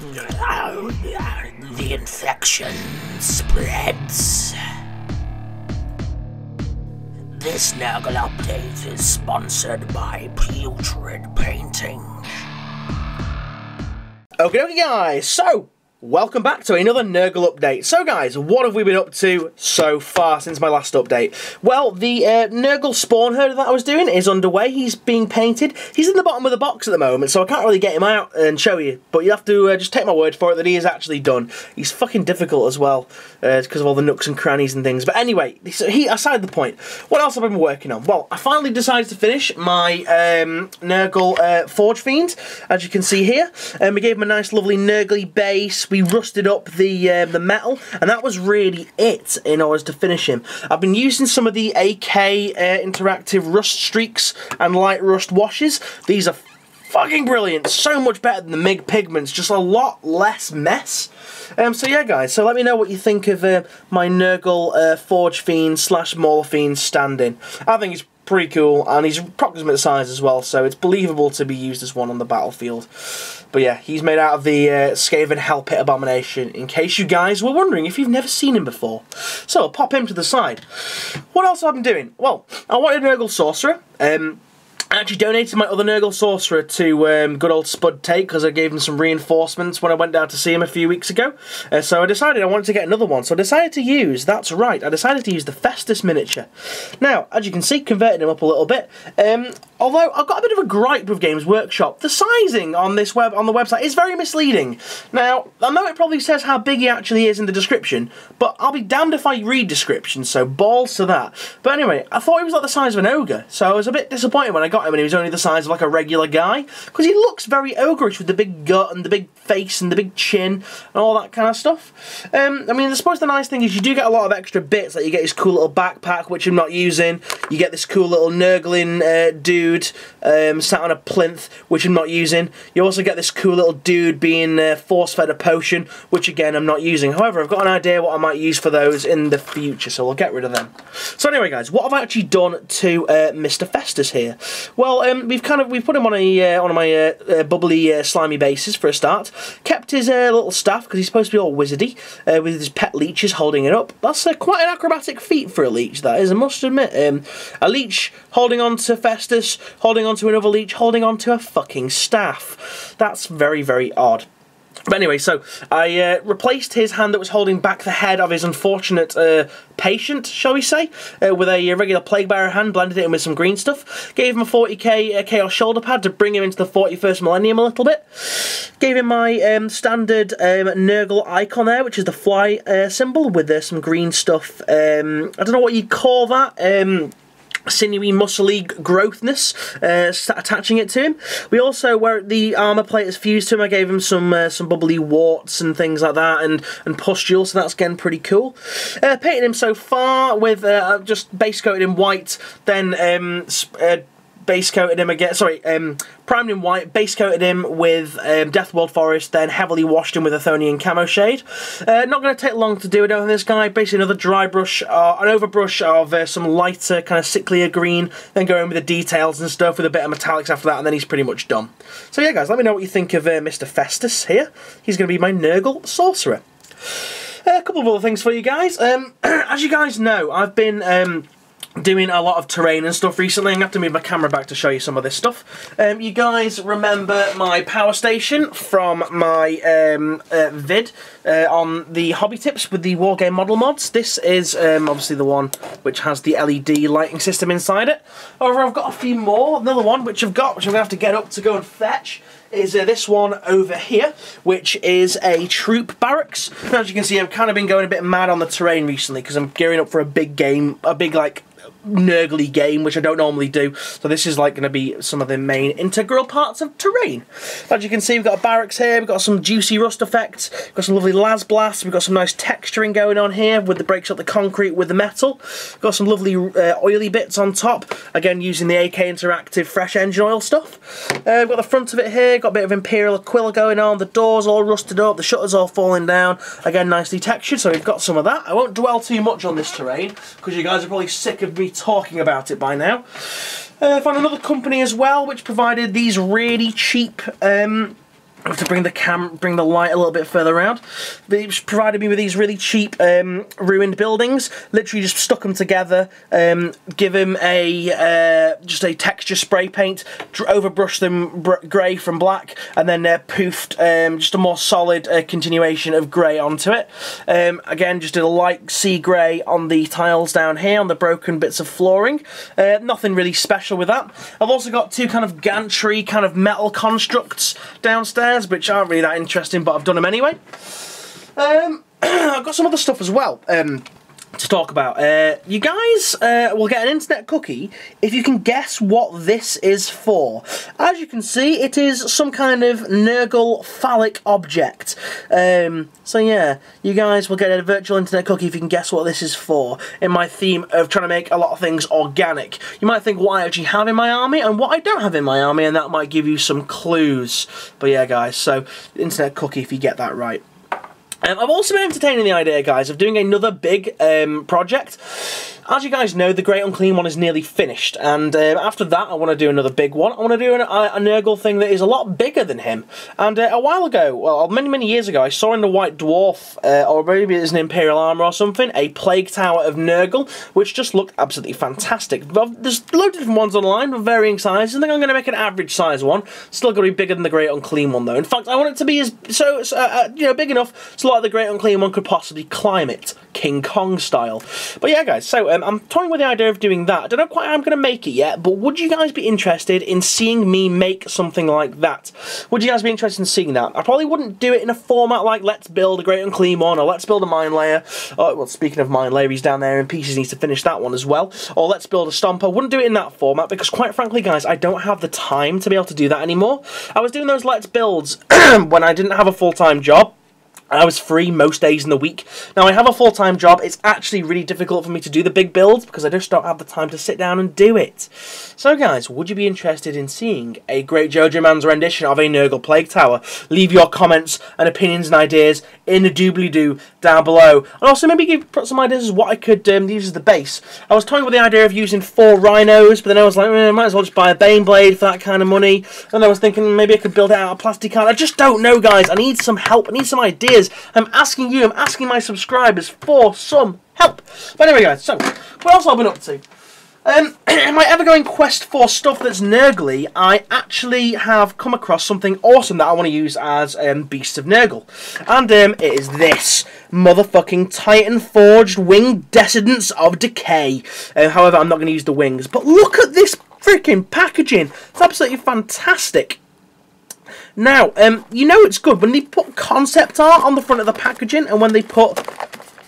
The infection spreads. This Nurgle update is sponsored by Putrid Painting. Okay guys, so welcome back to another Nurgle update. So guys, what have we been up to so far since my last update? Well, the Nurgle spawn herder that I was doing is underway. He's being painted. He's in the bottom of the box at the moment, so I can't really get him out and show you. But you have to just take my word for it that he is actually done. He's fucking difficult as well, because of all the nooks and crannies and things. But anyway, aside the point, what else have I been working on? Well, I finally decided to finish my Nurgle Forge Fiend, as you can see here. We gave him a nice lovely Nurgly base. We rusted up the metal, and that was really it in order to finish him. I've been using some of the AK interactive rust streaks and light rust washes. These are fucking brilliant, so much better than the MIG pigments, just a lot less mess. So yeah guys, so let me know what you think of my Nurgle Forge Fiend / Mauler Fiend stand-in. I think it's pretty cool, and he's approximate size as well, so it's believable to be used as one on the battlefield. But yeah, he's made out of the Skaven Hellpit Abomination, in case you guys were wondering if you've never seen him before. So I'll pop him to the side. What else have I been doing? Well, I wanted a Nurgle Sorcerer. I actually donated my other Nurgle Sorcerer to good old Spud Tate because I gave him some reinforcements when I went down to see him a few weeks ago. So I decided I wanted to get another one. So I decided to use, that's right, I decided to use the Festus miniature. Now, as you can see, converted him up a little bit. Although I've got a bit of a gripe with Games Workshop. The sizing on the website is very misleading. Now, I know it probably says how big he actually is in the description, but I'll be damned if I read descriptions, so balls to that. But anyway, I thought he was like the size of an ogre, so I was a bit disappointed when I got him and he was only the size of like a regular guy, because he looks very ogreish with the big gut and the big face and the big chin and all that kind of stuff. I mean, I suppose the nice thing is you do get a lot of extra bits, like you get his cool little backpack, which I'm not using. You get this cool little Nurgling dude sat on a plinth, which I'm not using. You also get this cool little dude being force-fed a potion, which again I'm not using. However, I've got an idea what I might use for those in the future, so we'll get rid of them. So anyway guys, what have I actually done to Mr. Festus here? Well, we've put him on one of my bubbly slimy bases for a start. Kept his little staff because he's supposed to be all wizardy, with his pet leeches holding it up. That's quite an acrobatic feat for a leech, that is, I must admit. A leech holding on to Festus, holding on to another leech, holding on to a fucking staff. That's very, very odd. But anyway, so I replaced his hand that was holding back the head of his unfortunate patient, shall we say, with a regular Plague Bearer hand, blended it in with some green stuff. Gave him a 40k Chaos shoulder pad to bring him into the 41st millennium a little bit. Gave him my standard Nurgle icon there, which is the fly symbol, with some green stuff. I don't know what you'd call that. Sinewy, muscly growthness, attaching it to him. We also, where the armour plate is fused to him, I gave him some bubbly warts and things like that, and pustules, so that's again pretty cool. Painted him so far with just base coated in white, then base coated him again, primed him white, base coated him with Deathworld Forest, then heavily washed him with Athonian Camo Shade. Not going to take long to do it on this guy. Basically another dry brush, an overbrush of some lighter, kind of sicklier green, then go in with the details and stuff with a bit of metallics after that, and then he's pretty much done. So yeah guys, let me know what you think of Mr. Festus here. He's going to be my Nurgle Sorcerer. A couple of other things for you guys. As you guys know, I've been doing a lot of terrain and stuff recently. I'm going to have to move my camera back to show you some of this stuff. You guys remember my power station from my vid on the hobby tips with the Wargame model mods. This is obviously the one which has the LED lighting system inside it. However, I've got a few more. Another one which I'm going to have to get up to go and fetch is this one over here, which is a troop barracks. As you can see, I've kind of been going a bit mad on the terrain recently because I'm gearing up for a big game, a big like Nurgly game, which I don't normally do. So this is like going to be some of the main integral parts of terrain. As you can see, we've got a barracks here, we've got some juicy rust effects, we've got some lovely las blasts, we've got some nice texturing going on here with the breaks up the concrete with the metal. We've got some lovely oily bits on top, again using the AK Interactive fresh engine oil stuff. We've got the front of it here, got a bit of Imperial Aquila going on, the doors all rusted up, the shutters all falling down, again nicely textured, so we've got some of that. I won't dwell too much on this terrain because you guys are probably sick of me talking about it by now. Found another company as well which provided these really cheap I have to bring the light a little bit further around. It's provided me with these really cheap ruined buildings. Literally just stuck them together, give them just a texture spray paint, overbrush them grey from black, and then poofed just a more solid continuation of grey onto it. Again, just did a light sea grey on the tiles down here, on the broken bits of flooring. Nothing really special with that. I've also got two kind of gantry kind of metal constructs downstairs, which aren't really that interesting, but I've done them anyway. I've got some other stuff as well to talk about. You guys will get an internet cookie if you can guess what this is for. As you can see, it is some kind of Nurgle phallic object. So yeah, you guys will get a virtual internet cookie if you can guess what this is for, in my theme of trying to make a lot of things organic. You might think what I actually have in my army and what I don't have in my army, and that might give you some clues. But yeah, guys, so internet cookie if you get that right. I've also been entertaining the idea, guys, of doing another big project. As you guys know, the Great Unclean one is nearly finished, and after that I want to do another big one. I want to do a Nurgle thing that is a lot bigger than him. And a while ago, well, many years ago, I saw in the White Dwarf, or maybe it's an Imperial Armour or something, a Plague Tower of Nurgle, which just looked absolutely fantastic. There's loads of different ones online of varying sizes. I think I'm going to make an average size one. Still got to be bigger than the Great Unclean one, though. In fact, I want it to be as big enough so like the Great Unclean one could possibly climb it, King Kong style. But yeah, guys, so I'm toying with the idea of doing that. I don't know quite how I'm going to make it yet, but would you guys be interested in seeing me make something like that? Would you guys be interested in seeing that? I probably wouldn't do it in a format like let's build a Great Unclean one, or let's build a mine layer. Oh, well, speaking of mine layer, he's down there in pieces, needs to finish that one as well. Or let's build a stomper. I wouldn't do it in that format because, quite frankly, guys, I don't have the time to be able to do that anymore. I was doing those let's builds when I didn't have a full-time job. I was free most days in the week. Now, I have a full-time job. It's actually really difficult for me to do the big builds because I just don't have the time to sit down and do it. So, guys, would you be interested in seeing a Great JoJoMan's rendition of a Nurgle Plague Tower? Leave your comments and opinions and ideas in the doobly-doo down below. And also, maybe put some ideas as what I could use as the base. I was toying with the idea of using 4 rhinos, but then I was like, I might as well just buy a Bane Blade for that kind of money. And I was thinking maybe I could build it out of plastic card. I just don't know, guys. I need some help. I need some ideas. I'm asking you, I'm asking my subscribers for some help. But anyway, guys, so what else have I been up to? Am I ever going quest for stuff that's Nurgly? I actually have come across something awesome that I want to use as Beasts of Nurgle. And it is this motherfucking Titan Forged Winged Descendants of Decay. However, I'm not going to use the wings. But look at this freaking packaging. It's absolutely fantastic. Now, you know it's good when they put concept art on the front of the packaging and when they put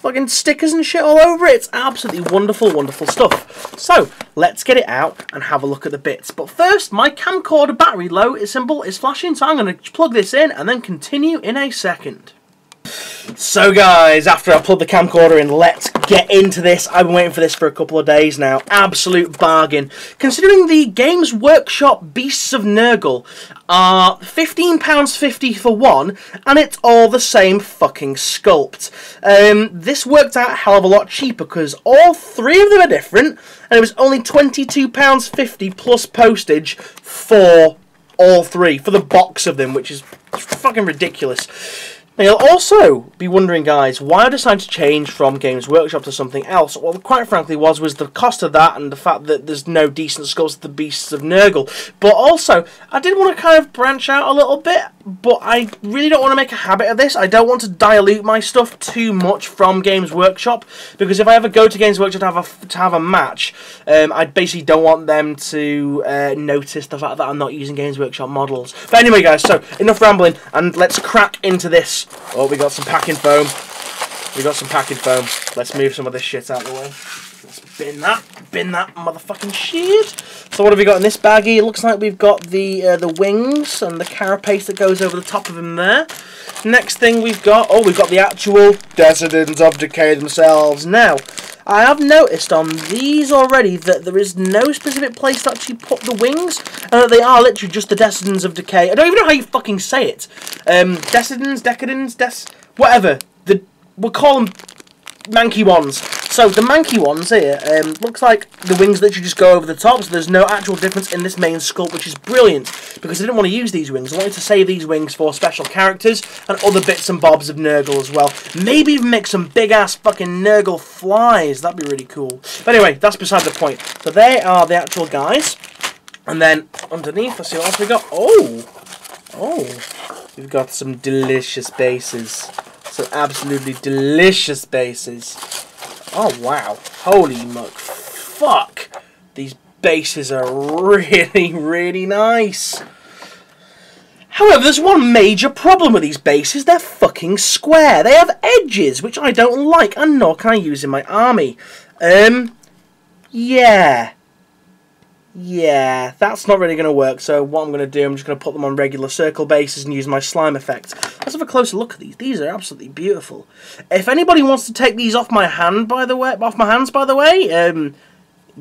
fucking stickers and shit all over it. It's absolutely wonderful, wonderful stuff. So, let's get it out and have a look at the bits. But first, my camcorder battery symbol is flashing, so I'm going to plug this in and then continue in a second. So guys, after I plugged the camcorder in, let's get into this. I've been waiting for this for a couple of days now. Absolute bargain. Considering the Games Workshop Beasts of Nurgle are £15.50 for one, and it's all the same fucking sculpt. This worked out a hell of a lot cheaper because all 3 of them are different, and it was only £22.50 plus postage for all 3, for the box of them, which is fucking ridiculous. Now, you'll also be wondering, guys, why I decided to change from Games Workshop to something else. Well, quite frankly, was the cost of that and the fact that there's no decent sculpts of the Beasts of Nurgle. But also, I did want to kind of branch out a little bit, but I really don't want to make a habit of this. I don't want to dilute my stuff too much from Games Workshop, because if I ever go to Games Workshop to have a match, I basically don't want them to notice the fact that I'm not using Games Workshop models. But anyway, guys, so enough rambling, and let's crack into this. Oh, we got some packing foam. Let's move some of this shit out of the way. Let's bin that motherfucking shit. So what have we got in this baggie? It looks like we've got the wings and the carapace that goes over the top of him there. Next thing we've got the actual Descendants of Decay themselves. Now, I have noticed on these already that there is no specific place to actually put the wings, and that they are literally just the Descendants of Decay. I don't even know how you fucking say it. Descendants, Decadence, whatever. We'll call them manky ones. So the manky ones here, looks like the wings literally just go over the top, so there's no actual difference in this main sculpt, which is brilliant, because I didn't want to use these wings. I wanted to save these wings for special characters and other bits and bobs of Nurgle as well. Maybe even make some big-ass fucking Nurgle flies. That'd be really cool. But anyway, that's beside the point. So they are the actual guys. And then underneath, let's see what else we got. Oh, we've got some delicious bases. Some absolutely delicious bases. Oh, wow. Holy fuck. These bases are really, really nice. However, there's one major problem with these bases. They're fucking square. They have edges, which I don't like, and nor can I use in my army. Yeah, that's not really going to work, so what I'm going to do, I'm just going to put them on regular circle bases and use my slime effect. Let's have a closer look at these. These are absolutely beautiful. If anybody wants to take these off my hands, by the way,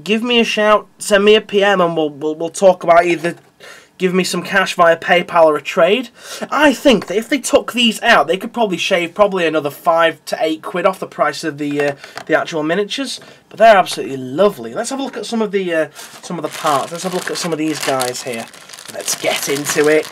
give me a shout, send me a PM, and we'll talk about either give me some cash via PayPal or a trade. I think that if they took these out, they could probably shave another 5 to 8 quid off the price of the actual miniatures. But they're absolutely lovely. Let's have a look at some of the parts. Let's have a look at some of these guys here. Let's get into it.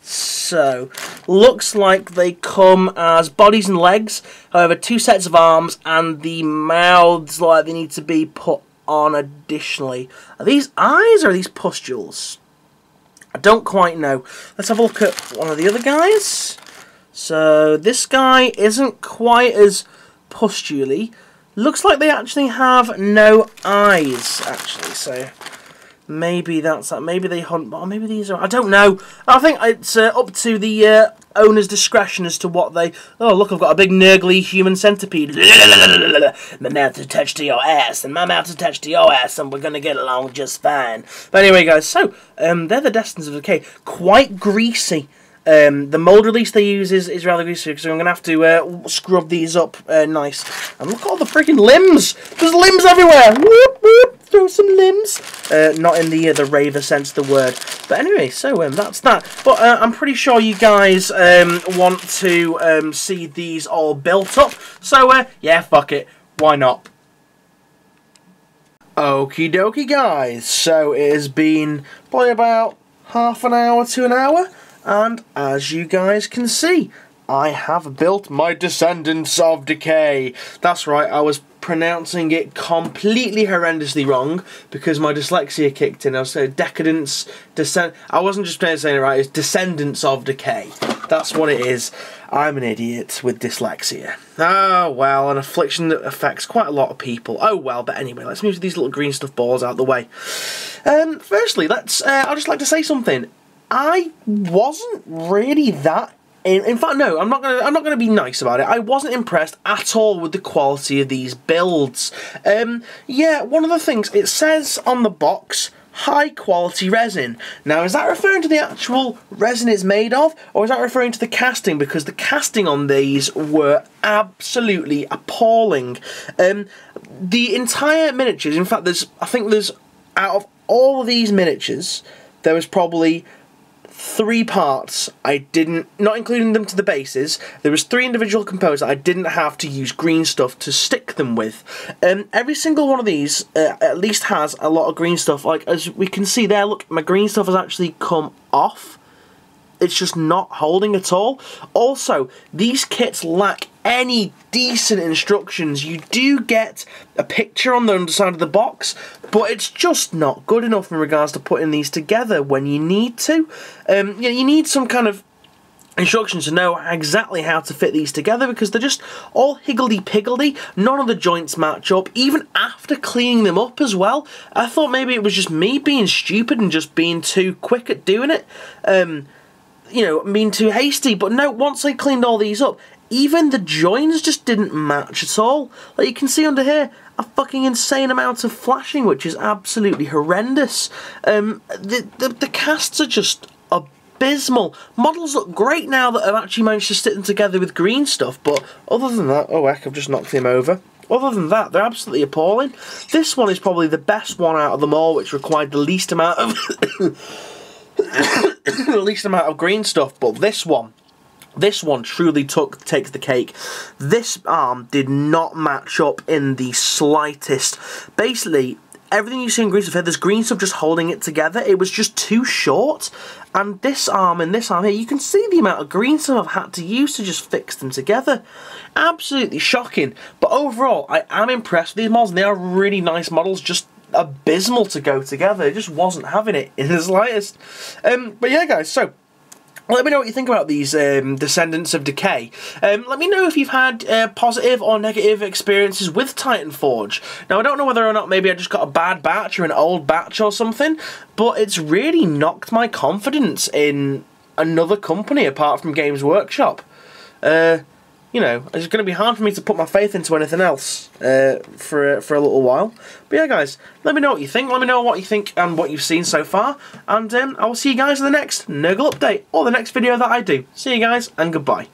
So, looks like they come as bodies and legs. However, 2 sets of arms, and the mouths like they need to be put on additionally. Are these eyes or are these pustules? I don't quite know. Let's have a look at one of the other guys. So this guy isn't quite as pustuley. Looks like they actually have no eyes, actually. So maybe that's that. Maybe they hunt, or maybe these are. I don't know. I think it's up to the owner's discretion as to what they. Oh, look! I've got a big Nurgle human centipede. My mouth attached to your ass, and my mouth attached to your ass, and we're gonna get along just fine. But anyway, guys. So they're the Destinies of Decay. Quite greasy. The mold release they use is rather greasy, so I'm going to have to scrub these up nice. And look at all the freaking limbs! There's limbs everywhere! Whoop, whoop, throw some limbs! Not in the raver sense of the word. But anyway, so that's that. But I'm pretty sure you guys want to see these all built up. So, yeah, fuck it. Why not? Okie dokie, guys. So it has been probably about half an hour to an hour. And as you guys can see, I have built my Descendants of Decay. That's right, I was pronouncing it completely horrendously wrong because my dyslexia kicked in. I was saying Decadence, I wasn't just saying it right, it's Descendants of Decay. That's what it is. I'm an idiot with dyslexia. Oh, well, an affliction that affects quite a lot of people. Oh, well, but anyway, let's move these little green stuff balls out of the way. Firstly, I'd just like to say something. I wasn't really that. In fact, no, I'm not gonna be nice about it. I wasn't impressed at all with the quality of these builds. Yeah, one of the things it says on the box, high quality resin. Now, is that referring to the actual resin it's made of, or is that referring to the casting? Because the casting on these were absolutely appalling. The entire miniatures, in fact, I think there's out of all of these miniatures, there was probably 3 parts I didn't, not including them to the bases, there was 3 individual components that I didn't have to use green stuff to stick them with. Every single one of these at least has a lot of green stuff. Like, as we can see there, look, my green stuff has actually come off. It's just not holding at all. Also, these kits lack any decent instructions. You do get a picture on the underside of the box, but it's just not good enough in regards to putting these together when you need to. You need some kind of instructions to know exactly how to fit these together, because they're just all higgledy-piggledy. None of the joints match up, even after cleaning them up as well. I thought maybe it was just me being stupid and just being too quick at doing it. You know, being too hasty, but no, once I cleaned all these up, even the joins just didn't match at all. Like you can see under here, a fucking insane amount of flashing, which is absolutely horrendous. The casts are just abysmal. Models look great now that I've actually managed to stick them together with green stuff, but other than that, oh heck, I've just knocked him over. Other than that, they're absolutely appalling. This one is probably the best one out of them all, which required the least amount of the least amount of green stuff, but this one This one truly takes the cake. This arm did not match up in the slightest. Basically, everything you see in green stuff here, there's green stuff just holding it together. It was just too short. And this arm and this arm here, you can see the amount of green stuff I've had to use to just fix them together. Absolutely shocking. But overall, I am impressed with these models. And they are really nice models, just abysmal to go together. It just wasn't having it in the slightest. But yeah, guys, so let me know what you think about these Descendants of Decay. Let me know if you've had positive or negative experiences with Titanforge. Now, I don't know whether or not maybe I just got a bad batch or an old batch or something, but it's really knocked my confidence in another company apart from Games Workshop. You know, it's going to be hard for me to put my faith into anything else for a little while. But yeah, guys, let me know what you think. Let me know what you think and what you've seen so far. And I will see you guys in the next Nurgle update or the next video that I do. See you guys, and goodbye.